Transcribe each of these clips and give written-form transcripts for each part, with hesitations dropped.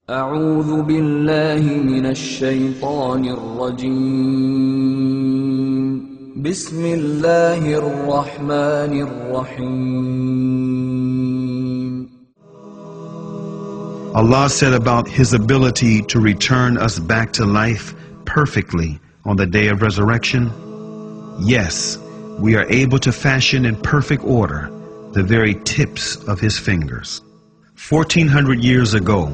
أعوذ بالله من الشيطان الرجيم بسم الله الرحمن الرحيم. Allah said about His ability to return us back to life perfectly on the day of resurrection, yes, we are able to fashion in perfect order the very tips of His fingers. 1400 years ago,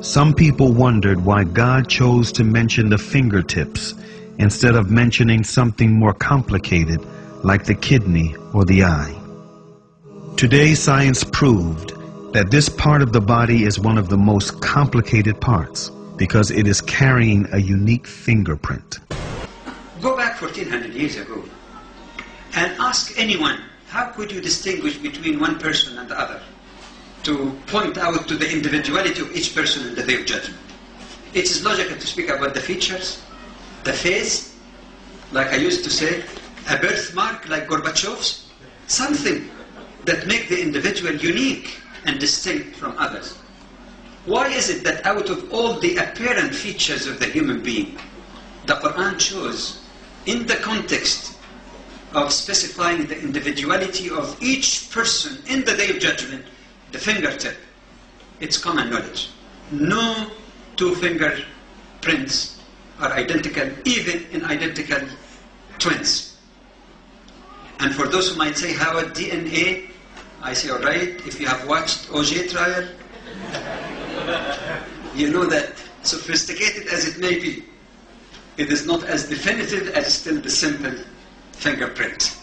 some people wondered why God chose to mention the fingertips instead of mentioning something more complicated like the kidney or the eye. Today, science proved that this part of the body is one of the most complicated parts because it is carrying a unique fingerprint. Go back 1400 years ago and ask anyone, how could you distinguish between one person and the other? To point out to the individuality of each person in the day of judgment. It is logical to speak about the features, the face, like I used to say, a birthmark like Gorbachev's, something that make the individual unique and distinct from others. Why is it that out of all the apparent features of the human being, the Quran chose, in the context of specifying the individuality of each person in the day of judgment, the fingertip? It's common knowledge. No two fingerprints are identical, even in identical twins. And for those who might say, how about DNA? I say, all right, if you have watched OJ trial, you know that sophisticated as it may be, it is not as definitive as still the simple fingerprint.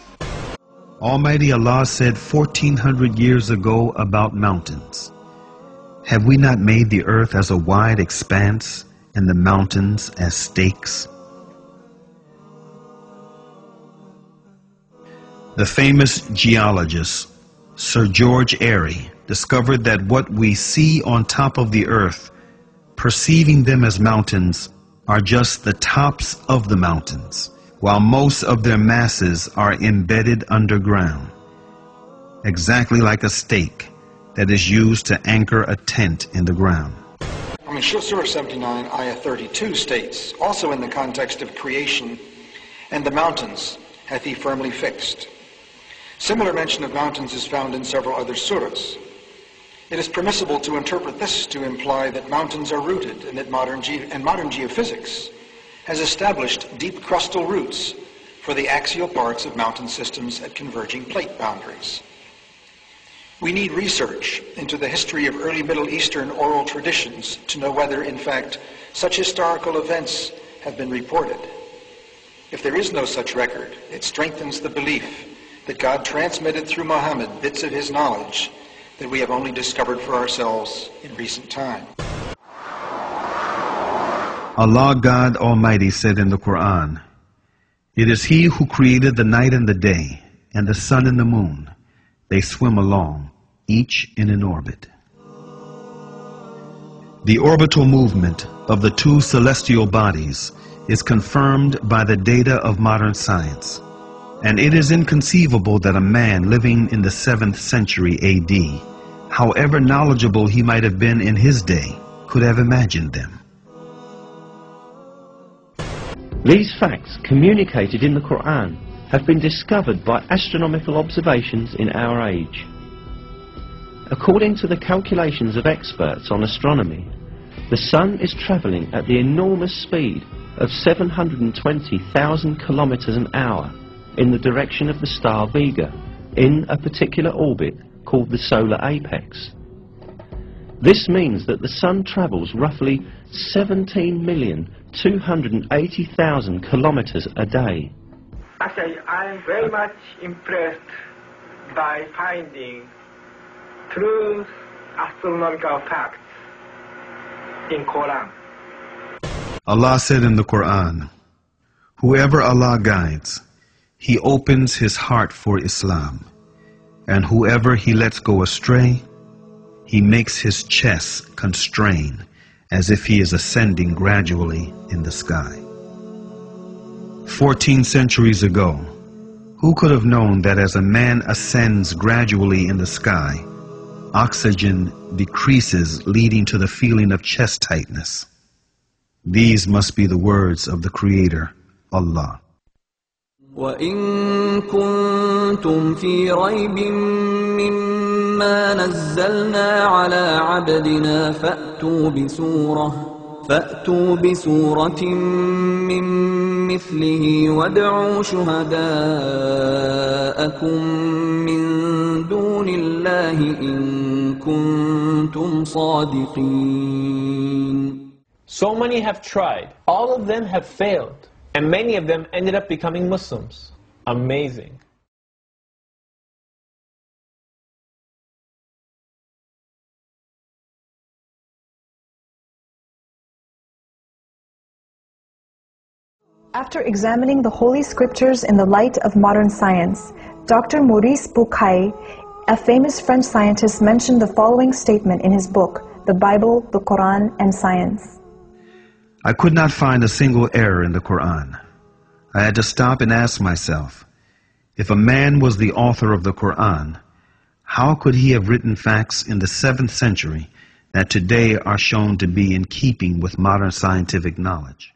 Almighty Allah said 1400 years ago about mountains, "Have we not made the earth as a wide expanse and the mountains as stakes?" The famous geologist Sir George Airy discovered that what we see on top of the earth, perceiving them as mountains, are just the tops of the mountains, while most of their masses are embedded underground, exactly like a stake that is used to anchor a tent in the ground. Surah 79, Ayah 32 states, also in the context of creation, "And the mountains hath he firmly fixed." Similar mention of mountains is found in several other surahs. It is permissible to interpret this to imply that mountains are rooted and that modern geophysics has established deep crustal roots for the axial parts of mountain systems at converging plate boundaries. We need research into the history of early Middle Eastern oral traditions to know whether, in fact, such historical events have been reported. If there is no such record, it strengthens the belief that God transmitted through Muhammad bits of his knowledge that we have only discovered for ourselves in recent time. Allah God Almighty said in the Quran, "It is He who created the night and the day, and the sun and the moon. They swim along, each in an orbit." The orbital movement of the two celestial bodies is confirmed by the data of modern science, and it is inconceivable that a man living in the 7th century AD, however knowledgeable he might have been in his day, could have imagined them. These facts communicated in the Quran have been discovered by astronomical observations in our age. According to the calculations of experts on astronomy, the Sun is travelling at the enormous speed of 720,000 kilometers an hour in the direction of the star Vega in a particular orbit called the solar apex. This means that the Sun travels roughly 17,280,000 kilometers a day. Actually, I'm very much impressed by finding true astronomical facts in Quran. Allah said in the Quran, "Whoever Allah guides, He opens his heart for Islam, and whoever He lets go astray, He makes his chest constrain as if he is ascending gradually in the sky." 14 centuries ago, who could have known that as a man ascends gradually in the sky, Oxygen decreases, leading to the feeling of chest tightness. These must be the words of the Creator, Allah. وَإِن كُنتُمْ فِي رَيْبٍ مِّمَّا نَزَّلْنَا عَلَى عَبْدِنَا فَأْتُوا بِسُورَةٍ مِّن مِّثْلِهِ وَادْعُوا شُهَدَاءَكُم مِّن دُونِ اللَّهِ إِن كُنتُمْ صَادِقِينَ. So many have tried. All of them have failed. And many of them ended up becoming Muslims. Amazing. After examining the Holy Scriptures in the light of modern science, Dr. Maurice Bucaille, a famous French scientist, mentioned the following statement in his book, The Bible, the Quran, and Science. I could not find a single error in the Quran. I had to stop and ask myself, if a man was the author of the Quran, how could he have written facts in the 7th century that today are shown to be in keeping with modern scientific knowledge?